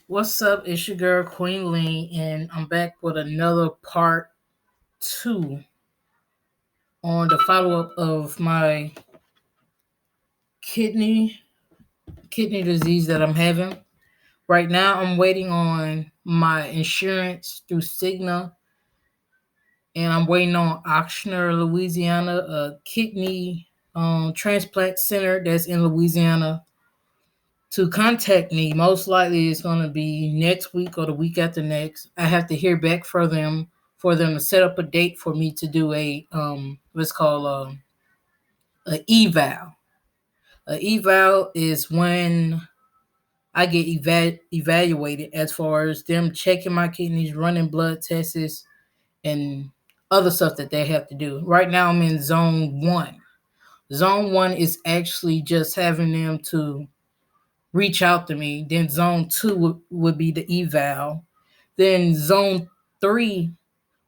What's up? It's your girl Queen Lee, and I'm back with another part two on the follow up of my kidney kidney disease that I'm having. Right now, I'm waiting on my insurance through Cigna, and I'm waiting on Oxnard, Louisiana, a kidney transplant center that's in Louisiana to contact me. Most likely it's going to be next week or the week after next. I have to hear back from them for them to set up a date for me to do a what's called a eval. A eval is when I get evaluated as far as them checking my kidneys, running blood tests, and other stuff that they have to do. Right now I'm in zone 1. Zone 1 is actually just having them to reach out to me. Then zone 2 would be the eval. Then zone 3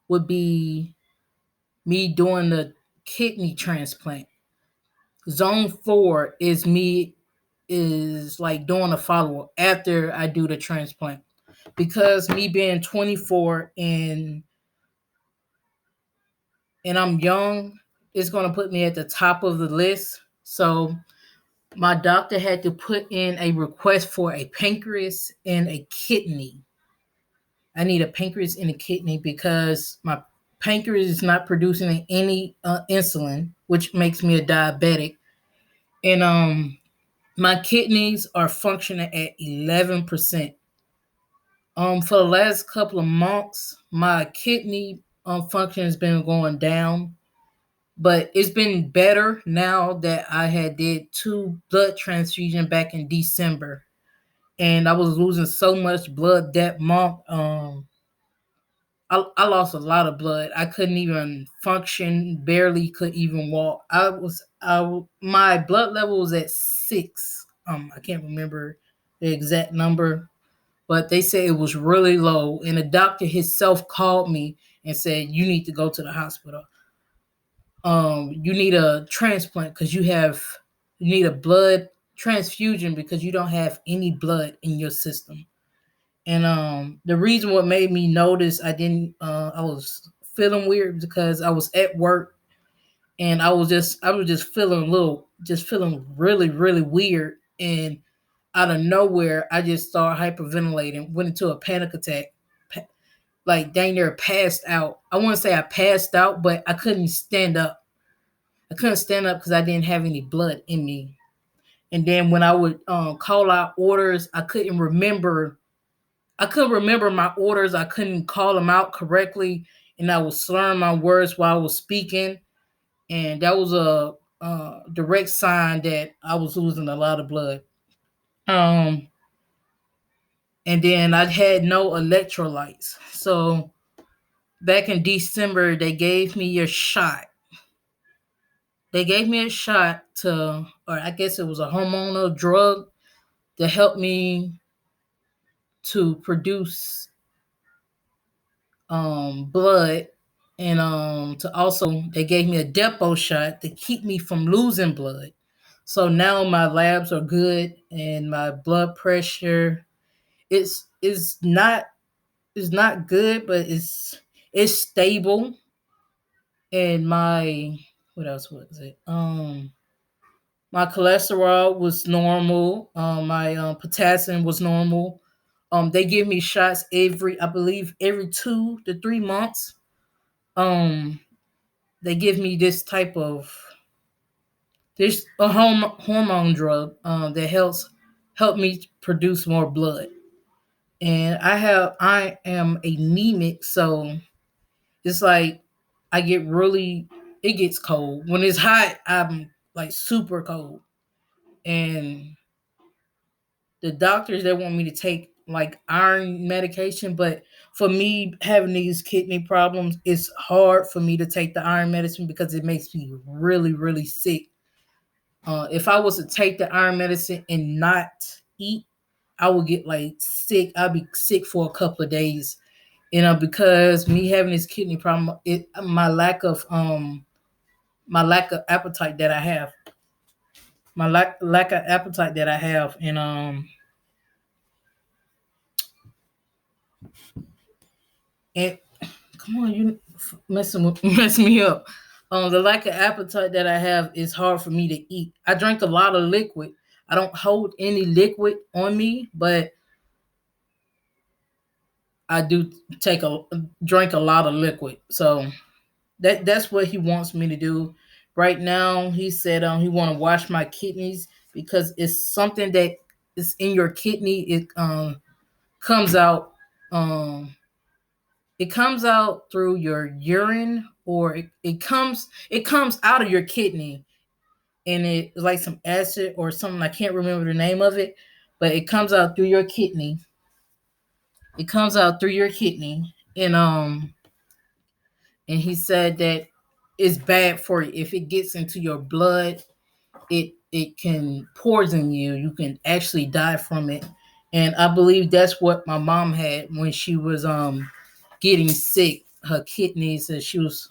would be me doing the kidney transplant. Zone 4 is like doing a follow up after I do the transplant. Because me being 24 and I'm young, it's gonna put me at the top of the list. So my doctor had to put in a request for a pancreas and a kidney. I need a pancreas and a kidney because my pancreas is not producing any insulin, which makes me a diabetic, and my kidneys are functioning at 11%. For the last couple of months, my kidney function has been going down, but it's been better now that I had did 2 blood transfusion back in December, and I was losing so much blood that month. I lost a lot of blood. I couldn't even function, barely could even walk. My blood level was at 6. I can't remember the exact number, but they said it was really low. And the doctor himself called me and said, "You need to go to the hospital. You need a transplant because you need a blood transfusion because you don't have any blood in your system." And the reason what made me notice I was feeling weird because I was at work and I was just feeling feeling really, really weird. And out of nowhere, I just started hyperventilating, went into a panic attack, like dang near passed out. I want to say I passed out, but I couldn't stand up. I couldn't stand up because I didn't have any blood in me. And then when I would call out orders, I couldn't remember my orders. I couldn't call them out correctly, and I was slurring my words while I was speaking. And that was a direct sign that I was losing a lot of blood. Um, and then I had no electrolytes. So back in December, they gave me a shot. They gave me a shot or I guess it was a hormonal drug to help me to produce blood, and to also they gave me a depot shot to keep me from losing blood. So now my labs are good and my blood pressure is is not good, but it's stable. And my what else was it? My cholesterol was normal. My potassium was normal. They give me shots I believe, every 2 to 3 months. Um, they give me this a hormone drug that help me produce more blood. And I am anemic, so it's like I get really it gets cold. When it's hot, I'm like super cold. And the doctors they want me to take like iron medication, but for me having these kidney problems, it's hard for me to take the iron medicine because it makes me really, really sick. If I was to take the iron medicine and not eat, I would get like sick. I'd be sick for a couple of days. Because me having this kidney problem, my lack of appetite that I have, my lack of appetite that I have, and And come on, you messing me up. The lack of appetite that I have is hard for me to eat. I drink a lot of liquid. I don't hold any liquid on me, but I do take a drink a lot of liquid. So that's what he wants me to do. Right now, he said he want to wash my kidneys because it's something that is in your kidney. It comes out um it comes out through your urine, or it comes out of your kidney, and it's like some acid or something. I can't remember the name of it, but it comes out through your kidney. It comes out through your kidney, and he said that it's bad for you. If it gets into your blood, it can poison you. You can actually die from it. And I believe that's what my mom had when she was getting sick. Her kidneys, and she was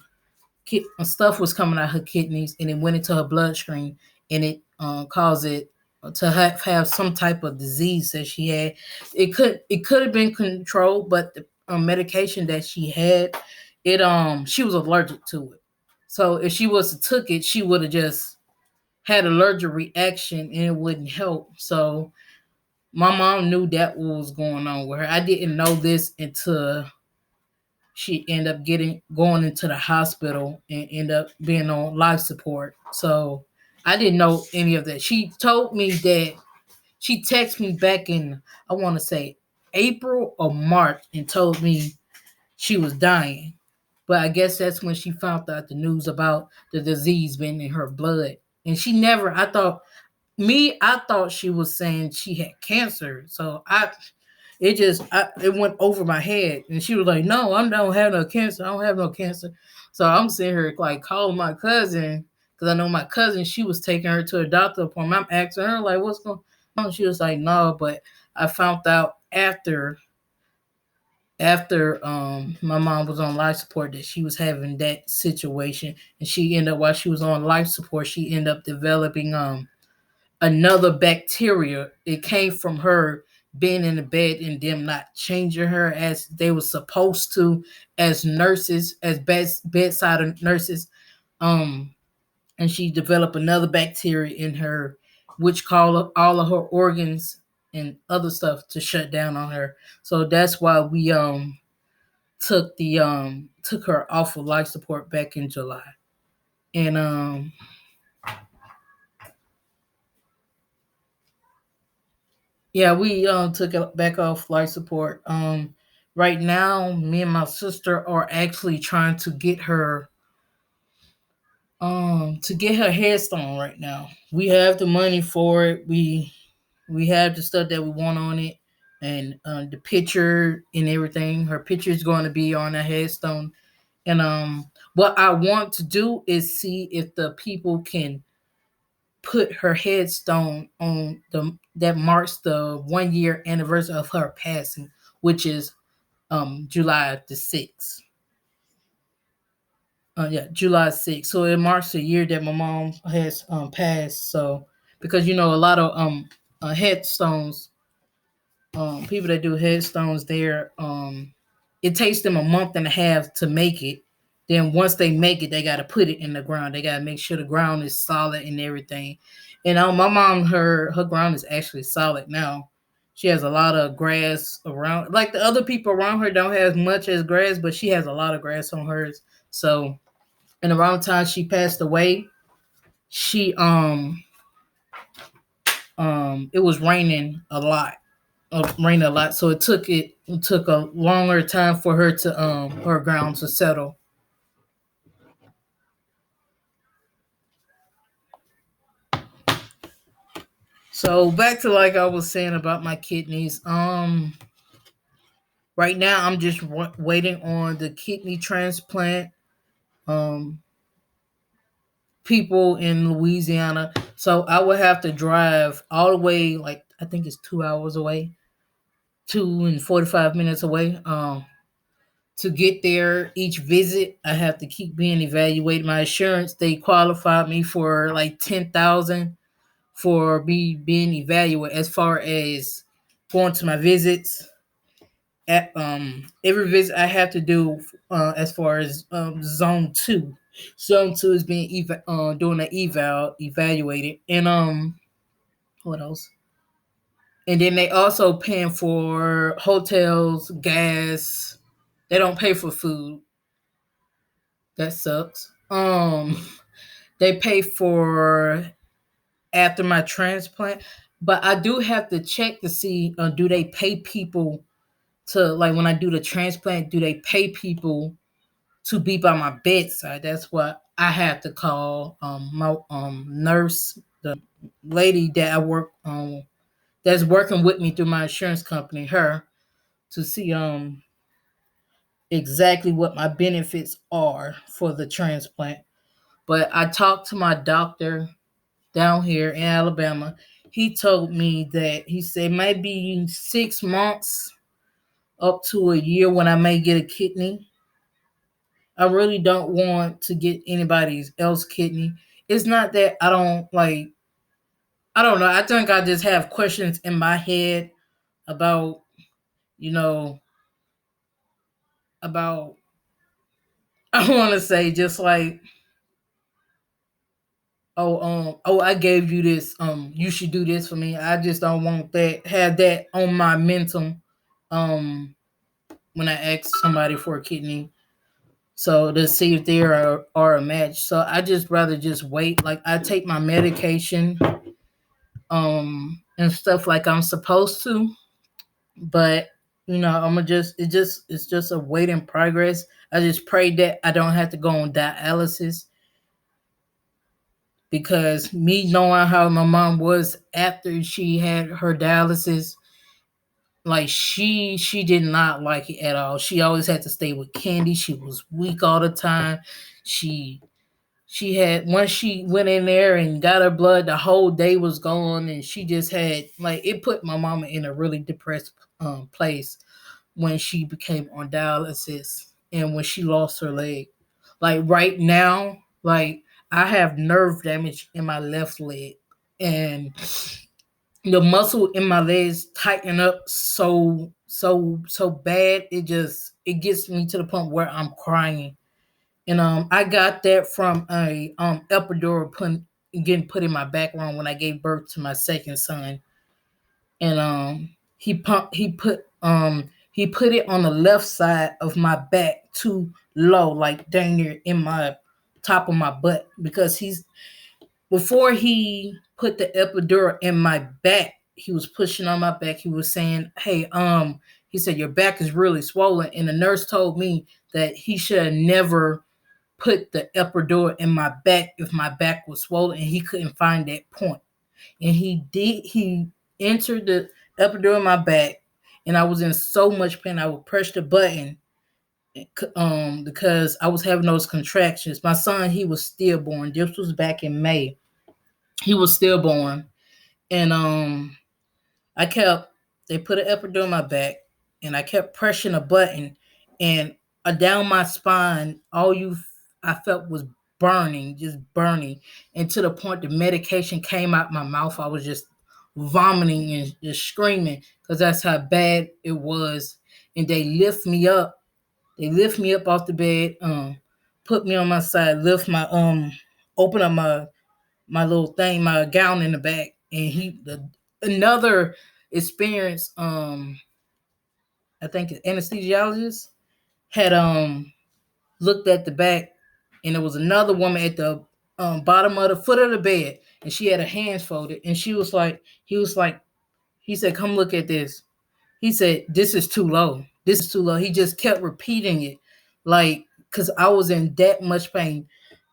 stuff was coming out her kidneys, and it went into her bloodstream, and it caused it to have some type of disease that she had. It could have been controlled, but the medication that she had, she was allergic to it. So if she was to took it, she would have just had allergic reaction, and it wouldn't help. So my mom knew that what was going on with her. I didn't know this until she ended up getting going into the hospital and end up being on life support. So I didn't know any of that. She told me that she texted me back in, I want to say, April or March, and told me she was dying. But I guess that's when she found out the news about the disease being in her blood. And she never, I thought she was saying she had cancer. So it went over my head. And she was like, no, I don't have no cancer. I don't have no cancer. So I'm sitting here like calling my cousin, because I know my cousin, she was taking her to a doctor appointment. I'm asking her like, what's going on? She was like, no, but I found out after my mom was on life support that she was having that situation, and she ended up, while she was on life support, she ended up developing another bacteria. It came from her being in the bed and them not changing her as they were supposed to, as nurses, as bedside nurses. Um, and she developed another bacteria in her, which caused all of her organs and other stuff to shut down on her. So that's why we took her off of life support back in July. And yeah, we took it back off life support. Right now, me and my sister are actually trying to get her headstone right now. We have the money for it. We have the stuff that we want on it, and the picture and everything. Her picture is going to be on a headstone. And what I want to do is see if the people can put her headstone on the that marks the 1 year anniversary of her passing, which is July the 6th. Yeah, July 6th. So it marks the year that my mom has passed. So because a lot of headstones, people that do headstones there, it takes them a month and a half to make it. Then once they make it, they got to put it in the ground. They got to make sure the ground is solid and everything. And my mom, her ground is actually solid now. She has a lot of grass around. Like the other people around her don't have as much as grass, but she has a lot of grass on hers. So, and around the time she passed away, she it was raining a lot, so it took a longer time for her to her ground to settle. So back to like I was saying about my kidneys. Right now I'm just waiting on the kidney transplant. Um, People in Louisiana, so I would have to drive all the way. Like I think it's 2 hours away, 2 and 45 minutes away. To get there each visit, I have to keep being evaluated. My insurance, they qualified me for like 10,000 for me being evaluated as far as going to my visits. at every visit I have to do as far as zone two. Zone two is being doing an evaluated, and what else? And then they also paying for hotels, gas. They don't pay for food. That sucks. They pay for after my transplant, but I do have to check to see do they pay people to, like, when I do the transplant, do they pay people to be by my bedside? That's what I have to call my nurse, the lady that I work that's working with me through my insurance company, her, to see exactly what my benefits are for the transplant. But I talked to my doctor down here in Alabama. He told me that he said maybe 6 months up to a year when I may get a kidney. I really don't want to get anybody's else kidney. It's not that I don't like. I don't know. I think I just have questions in my head about, you know, about. I want to say just like, oh, I gave you this, you should do this for me. I just don't want that, have that on my mental, um, when I ask somebody for a kidney. So to see if they are a match. So I just rather just wait. Like, I take my medication, and stuff like I'm supposed to, but I'm gonna just it's just a wait in progress. I just pray that I don't have to go on dialysis, because me knowing how my mom was after she had her dialysis, like she did not like it at all. She always had to stay with candy. She was weak all the time. She she had, once she went in there and got her blood, the whole day was gone, and she just had, like, it put my mama in a really depressed place when she became on dialysis and when she lost her leg. Like right now, like, I have nerve damage in my left leg, and the muscle in my legs tighten up so bad, it gets me to the point where I'm crying. And I got that from a epidural getting put in my background when I gave birth to my second son. And he put it on the left side of my back too low, like dang near in my top of my butt, because he's before he put the epidural in my back, he was pushing on my back. He was saying, "Hey, he said your back is really swollen," and the nurse told me that he should have never put the epidural in my back if my back was swollen, and he couldn't find that point. And he did. He entered the epidural in my back, and I was in so much pain. I would press the button, because I was having those contractions. My son, he was stillborn. This was back in May. He was stillborn, and I kept. They put an epidural in my back, and I kept pressing a button, and down my spine, I felt was burning, just burning, and to the point the medication came out my mouth. I was just vomiting and just screaming because that's how bad it was. And they lift me up. They lift me up off the bed, put me on my side, open up my little thing, my gown in the back, and another experience. I think an anesthesiologist had looked at the back, and there was another woman at the bottom of the foot of the bed, and she had her hands folded, and he said, "Come look at this." He said, "This is too low. This is too low." He just kept repeating it, like, because I was in that much pain.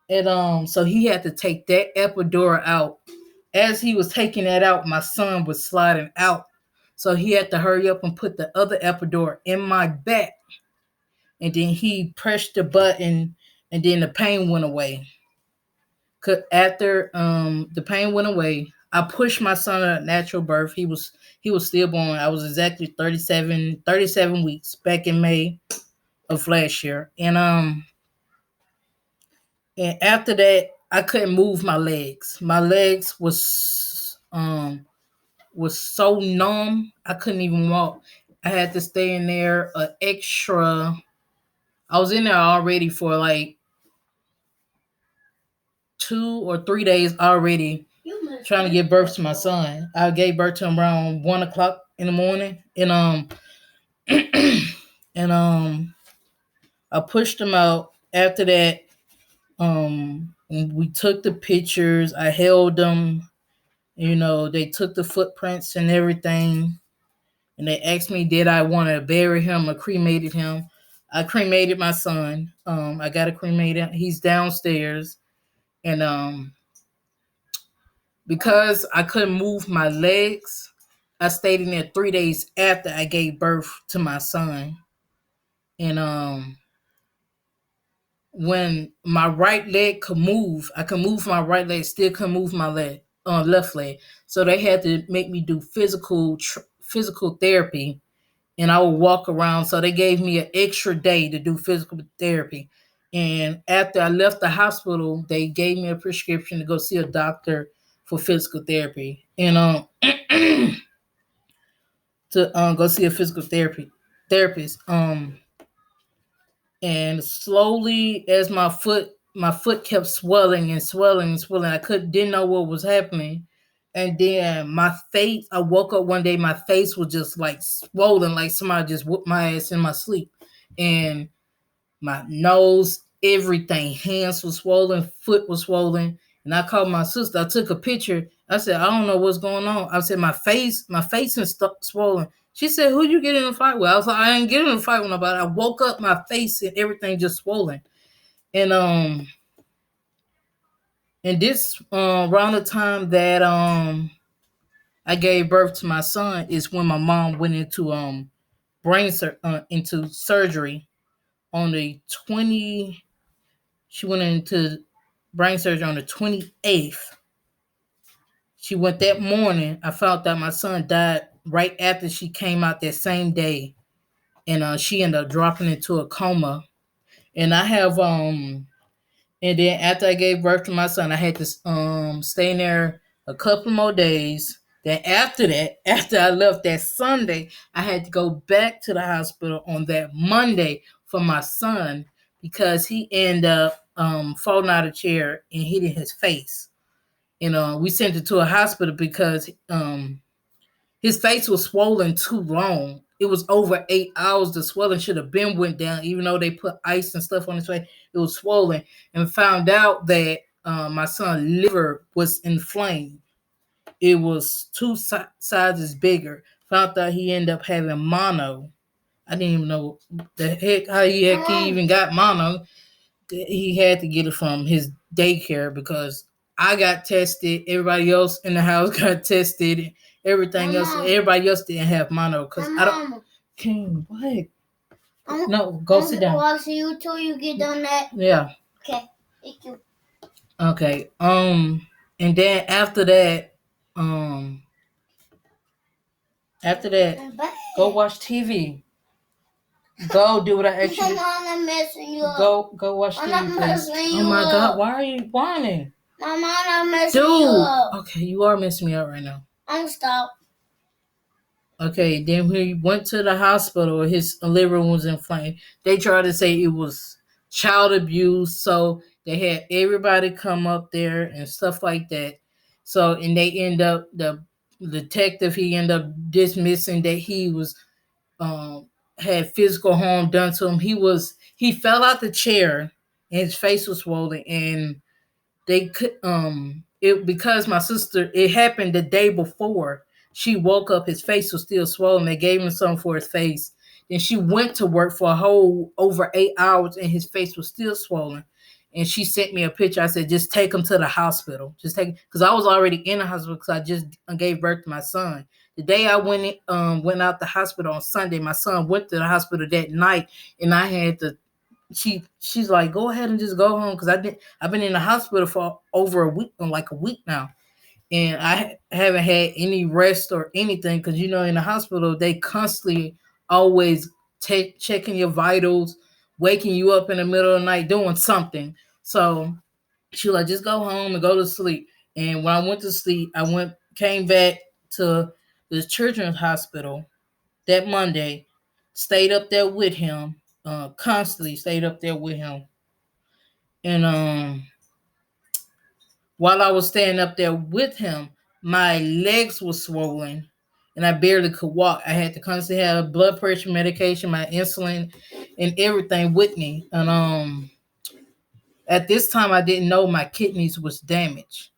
And so he had to take that epidural out. As he was taking that out, my son was sliding out. So he had to hurry up and put the other epidural in my back. And then he pressed the button, and then the pain went away. After the pain went away, I pushed my son at natural birth. He was stillborn. I was exactly 37 weeks back in May of last year. And after that, I couldn't move my legs. My legs was so numb, I couldn't even walk. I had to stay in there an extra. I was in there already for like 2 or 3 days already, trying to give birth to my son. I gave birth to him around 1 o'clock in the morning, and I pushed him out. After that, we took the pictures. I held them. They took the footprints and everything, and they asked me, did I want to bury him or cremated him? I cremated my son. I got to cremate him. He's downstairs, and because I couldn't move my legs, I stayed in there 3 days after I gave birth to my son. And when my right leg could move, I could move my right leg, still couldn't move my left leg. So they had to make me do physical therapy, and I would walk around. So they gave me an extra day to do physical therapy. And after I left the hospital, they gave me a prescription to go see a doctor for physical therapy, and to go see a physical therapist. And slowly, as my foot kept swelling and swelling and swelling, didn't know what was happening. And then my face, I woke up one day, my face was just like swollen, like somebody just whooped my ass in my sleep. And my nose, everything, hands was swollen, foot was swollen. And I called my sister. I took a picture. I said, I don't know what's going on. I said, my face is swollen. She said, who you get in a fight with? I was like, I ain't getting in a fight with nobody. I woke up, my face and everything just swollen. And this around the time that I gave birth to my son is when my mom went into into surgery on the 20. She went into brain surgery on the 28th. She went that morning. I found out my son died right after she came out that same day. And she ended up dropping into a coma. And I have and then after I gave birth to my son, I had to stay in there a couple more days. Then after that, after I left that Sunday, I had to go back to the hospital on that Monday for my son because he ended up falling out of a chair and hitting his face. We sent it to a hospital because his face was swollen too long. It was over 8 hours. The swelling should have been went down, even though they put ice and stuff on his face. It was swollen, and found out that my son's liver was inflamed. It was two sizes bigger. Found out he ended up having mono. I didn't even know the heck how he even got mono. He had to get it from his daycare because I got tested. Everybody else in the house got tested. Everything else, everybody else didn't have mono because I don't. King, what? No, go sit down. I'll see you till you get done that. Yeah. Okay. Thank you. Okay. And then after that, go watch TV. Go do what I asked you. I'm messing you up. Go watch TV. I'm messing you Oh my up. God, why are you whining? Mama, I'm messing you up. Okay, you are messing me up right now. I'm stop. Okay, then when he went to the hospital, his liver was inflamed. They tried to say it was child abuse, so they had everybody come up there and stuff like that. So, and they end up, the detective, he ended up dismissing that he was had physical harm done to him. He fell out the chair and his face was swollen, and they could it because my sister, it happened the day before. She woke up, his face was still swollen. They gave him something for his face. Then she went to work for a whole over 8 hours and his face was still swollen. And she sent me a picture. I said, just take him to the hospital. Just take, because I was already in the hospital because I just gave birth to my son. The day I went out the hospital on Sunday, my son went to the hospital that night, and I had to. She's like, go ahead and just go home because I've been in the hospital for over a week, like a week now, and I haven't had any rest or anything because in the hospital they constantly always checking your vitals, waking you up in the middle of the night, doing something. So she like, just go home and go to sleep. And when I went to sleep, came back to the children's hospital, that Monday, stayed up there with him, constantly stayed up there with him. And while I was staying up there with him, my legs were swollen and I barely could walk. I had to constantly have blood pressure medication, my insulin, and everything with me. And at this time, I didn't know my kidneys was damaged.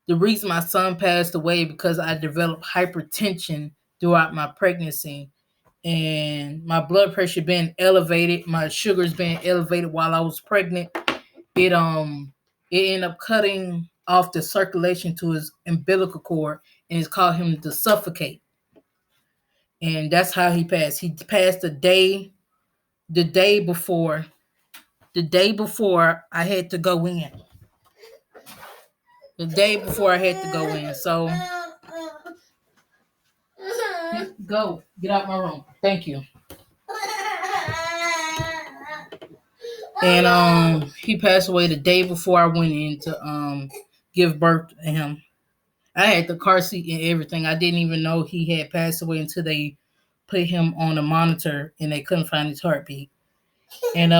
The reason my son passed away because I developed hypertension throughout my pregnancy, and my blood pressure being elevated, my sugars being elevated while I was pregnant. It it ended up cutting off the circulation to his umbilical cord, and it's caused him to suffocate. And that's how he passed. He passed the day before I had to go in. The day before I had to go in. So go get out my room. Thank you. And he passed away the day before I went in to give birth to him. I had the car seat and everything. I didn't even know he had passed away until they put him on a monitor and they couldn't find his heartbeat. And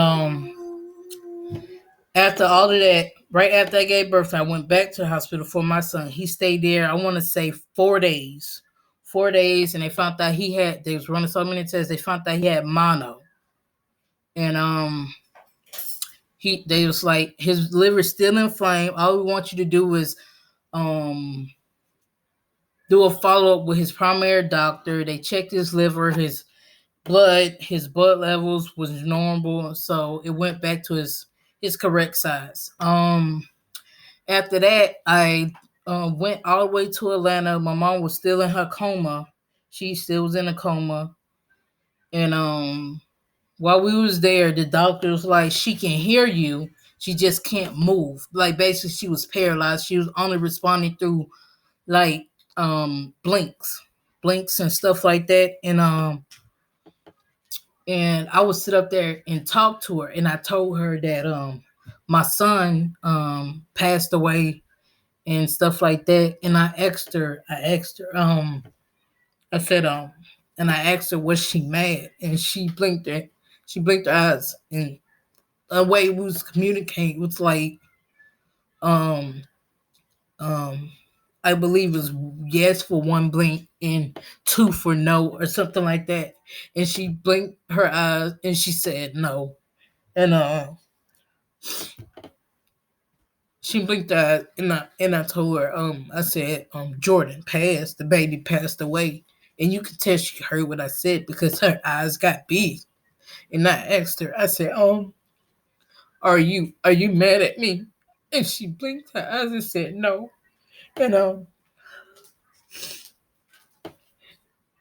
after all of that, right after I gave birth, I went back to the hospital for my son. He stayed there, I want to say 4 days. 4 days, and they found out they was running so many tests, they found out he had mono. And they was like, his liver's still inflamed. All we want you to do is do a follow-up with his primary doctor. They checked his liver, his blood levels was normal, so it went back to his correct size. After that, I went all the way to Atlanta. My mom was still in her coma. She still was in a coma. And while we was there, the doctor was like, she can hear you, she just can't move. Like, basically, she was paralyzed. She was only responding through like blinks and stuff like that. And I would sit up there and talk to her, and I told her that my son passed away and stuff like that. And I asked her, I said, and I asked her, was she mad? And she blinked her eyes, and the way we was communicating was like, I believe it was yes for one blink and two for no, or something like that. And she blinked her eyes and she said no. And she blinked her eyes, and I told her, I said, Jordan passed, the baby passed away. And you could tell she heard what I said because her eyes got big. And I asked her, I said, are you mad at me? And she blinked her eyes and said no. And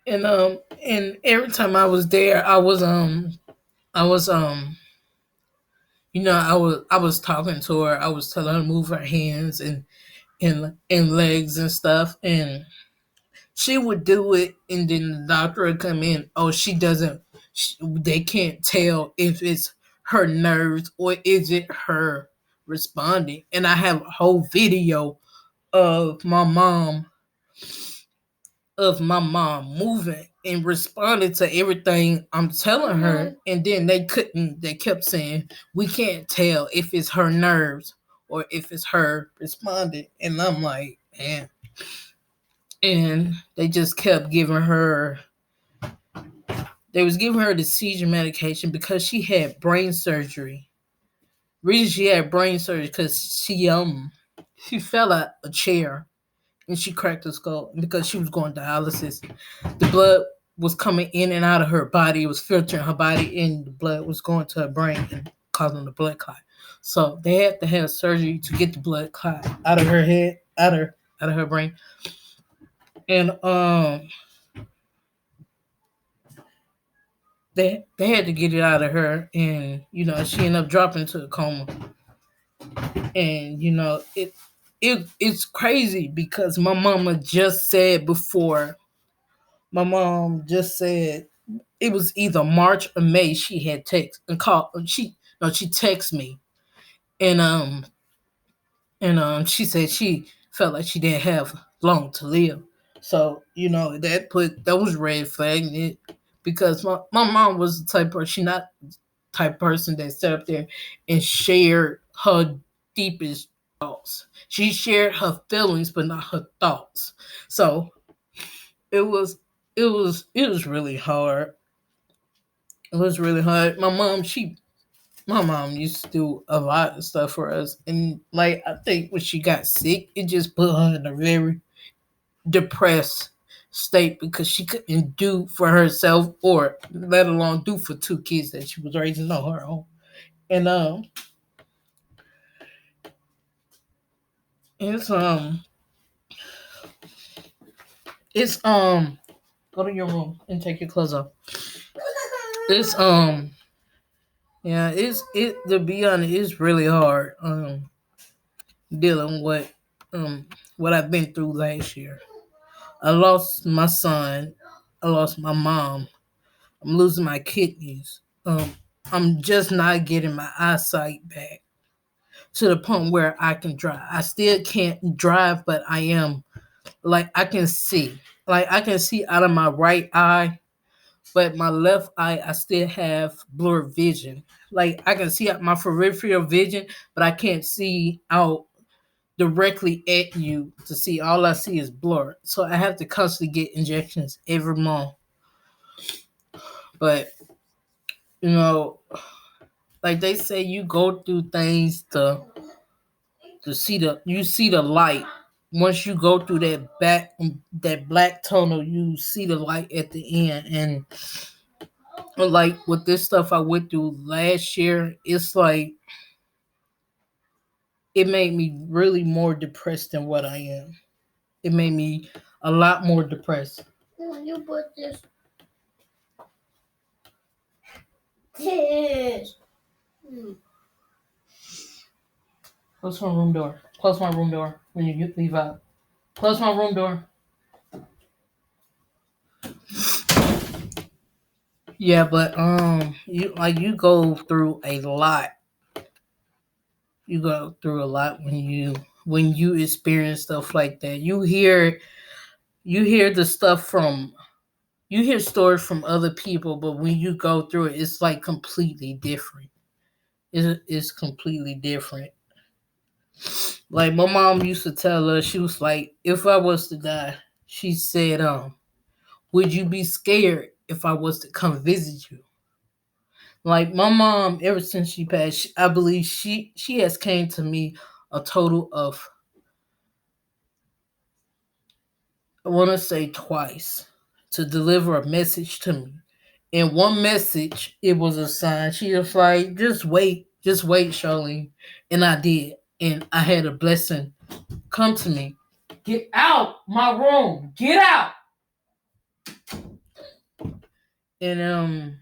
and every time I was there, I was I was talking to her. I was telling her to move her hands and legs and stuff, and she would do it, and then the doctor would come in. Oh, they can't tell if it's her nerves or is it her responding. And I have a whole video of my mom moving and responding to everything I'm telling her. And then they kept saying, we can't tell if it's her nerves or if it's her responding. And I'm like, man. And they just kept giving her the seizure medication because she had brain surgery. Reason she had brain surgery because she fell out a chair and she cracked her skull because she was going dialysis. The blood was coming in and out of her body. It was filtering her body, and the blood was going to her brain and causing the blood clot. So they had to have surgery to get the blood clot out of her head, out of her brain. And they had to get it out of her, and she ended up dropping into a coma. And it's crazy because my mom just said it was either March or May. She had text and called. She texted me, and she said she felt like she didn't have long to live. So that was red flag. because my mom was the type of, she not type person that sat up there and shared her deepest thoughts. She shared her feelings, but not her thoughts. So it was it was really hard. It was really hard. My mom used to do a lot of stuff for us, and like I think when she got sick, it just put her in a very depressed state because she couldn't do for herself or let alone do for two kids that she was raising on her own. And it's it's go to your room and take your clothes off. It's yeah, it to be honest, it's really hard dealing with what I've been through last year. I lost my son, I lost my mom, I'm losing my kidneys. I'm just not getting my eyesight back to the point where I can drive. I still can't drive, but I am, like, I can see. Like I can see out of my right eye, but my left eye I still have blurred vision. Like I can see out my peripheral vision, but I can't see out directly at you to see. All I see is blur. So I have to constantly get injections every month. But you know, like they say, you go through things to see the light. Once you go through that black tunnel, you see the light at the end. And like with this stuff I went through last year, it's like it made me really more depressed than what I am. It made me a lot more depressed. You put this. Yes. Close my room door. Close my room door when you leave out. Close my room door. Yeah, but you go through a lot. You go through a lot when you experience stuff like that. You hear the stuff from you hear stories from other people, but when you go through it, it's like completely different. It's completely different. Like my mom used to tell us, she was like, if I was to die, she said, would you be scared if I was to come visit you? Like my mom, ever since she passed, I believe she has came to me a total of, I want to say twice, to deliver a message to me. And one message, it was a sign. She was like, just wait, Charlene. And I did. And I had a blessing come to me. Get out my room. Get out. And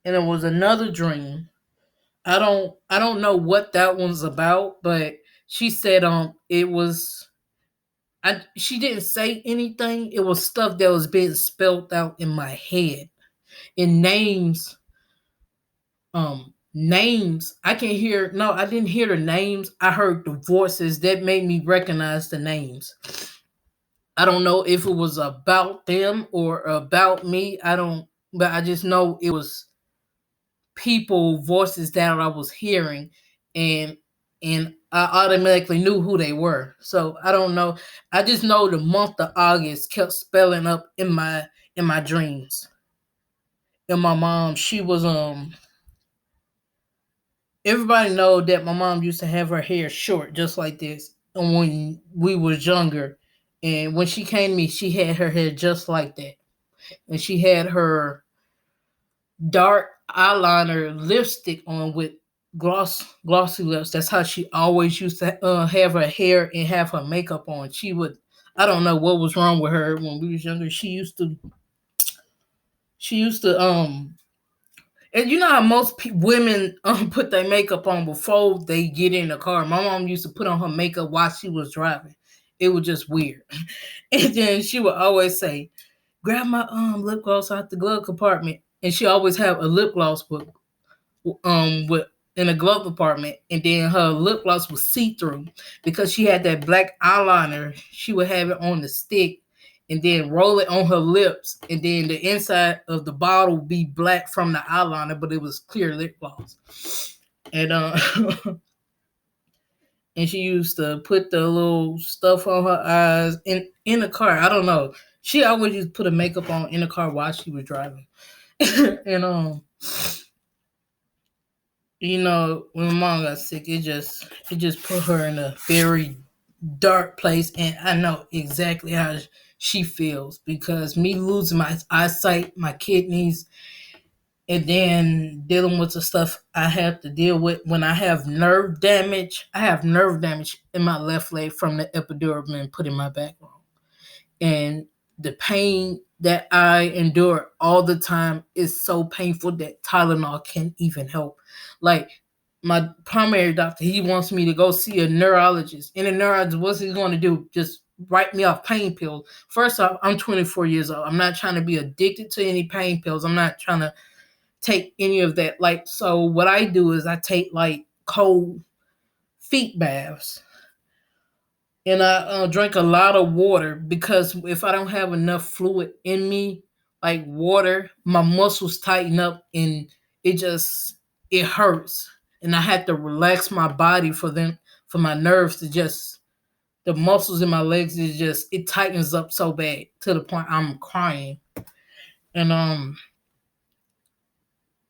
it was another dream. I don't know what that one's about, but she said it was, she didn't say anything. It was stuff that was being spelled out in my head. In names. I can hear, no, I didn't hear the names. I heard the voices that made me recognize the names. I don't know if it was about them or about me. I don't, but I just know it was people voices that I was hearing, and I automatically knew who they were. So I don't know. I just know the month of August kept spelling up in my dreams. And my mom, she was everybody know that my mom used to have her hair short just like this. And when we was younger, and when she came to me, she had her hair just like that. And she had her dark eyeliner lipstick on with glossy lips. That's how she always used to have her hair and have her makeup on. She would, I don't know what was wrong with her when we was younger. She used to and you know how most women put their makeup on before they get in the car. My mom used to put on her makeup while she was driving. It was just weird. And then she would always say, grab my lip gloss out the glove compartment. And she always have a lip gloss with in a glove compartment, and then her lip gloss was see through because she had that black eyeliner. She would have it on the stick, and then roll it on her lips, and then the inside of the bottle be black from the eyeliner, but it was clear lip gloss. And and she used to put the little stuff on her eyes in the car. I don't know. She always used to put a makeup on in the car while she was driving. And you know, when my mom got sick, it just put her in a very dark place, and I know exactly how she feels, because me losing my eyesight, my kidneys, and then dealing with the stuff I have to deal with when I have nerve damage. I have nerve damage in my left leg from the epidural being put in my back bone. And the pain that I endure all the time is so painful that Tylenol can't even help. Like, my primary doctor, he wants me to go see a neurologist. And a neurologist, what's he going to do? Just write me off pain pills. First off, I'm 24 years old. I'm not trying to be addicted to any pain pills. I'm not trying to take any of that. Like, so what I do is I take like cold feet baths, and I drink a lot of water, because if I don't have enough fluid in me, like water, my muscles tighten up, and it hurts, and I have to relax my body for my nerves to just, the muscles in my legs is just, it tightens up so bad to the point I'm crying. And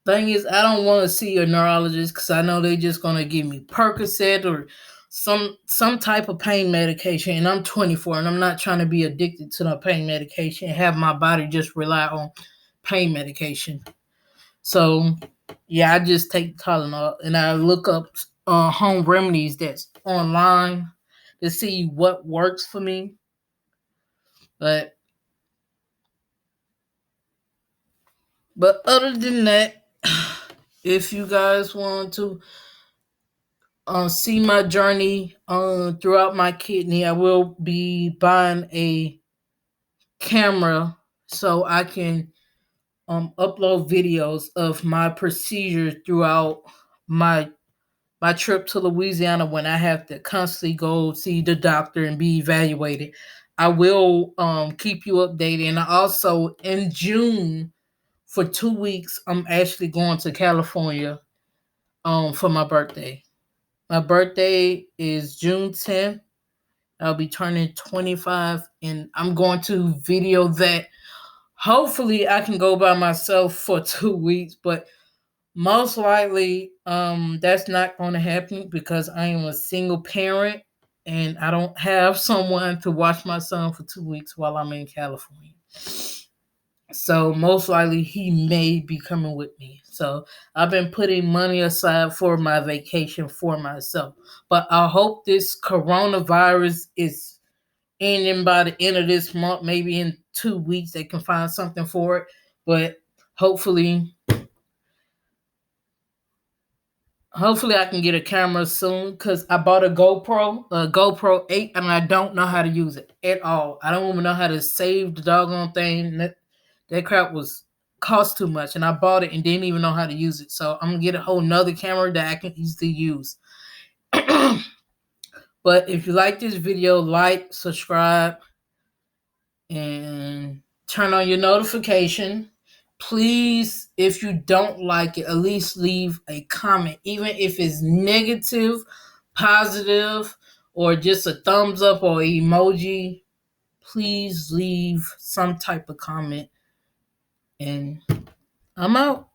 thing is, I don't want to see a neurologist, because I know they're just gonna give me Percocet or some type of pain medication, and I'm 24, and I'm not trying to be addicted to the pain medication and have my body just rely on pain medication. So yeah, I just take Tylenol, and I look up home remedies that's online to see what works for me. But other than that, if you guys want to see my journey throughout my kidney, I will be buying a camera so I can upload videos of my procedure throughout my trip to Louisiana, when I have to constantly go see the doctor and be evaluated. I will keep you updated. And also in June, for 2 weeks, I'm actually going to California for my birthday. My birthday is June 10th. I'll be turning 25, and I'm going to video that. Hopefully, I can go by myself for 2 weeks, but most likely, that's not going to happen, because I am a single parent, and I don't have someone to watch my son for 2 weeks while I'm in California. So most likely he may be coming with me. So I've been putting money aside for my vacation for myself. But I hope this coronavirus is ending by the end of this month. Maybe in 2 weeks they can find something for it. But hopefully I can get a camera soon, because I bought a GoPro 8, and I don't know how to use it at all. I don't even know how to save the doggone thing. That crap cost too much, and I bought it and didn't even know how to use it. So I'm gonna get a whole nother camera that I can easily use. But if you like this video, like, subscribe, and turn on your notification. Please, if you don't like it, at least leave a comment, even if it's negative, positive, or just a thumbs up or emoji. Please leave some type of comment. And I'm out.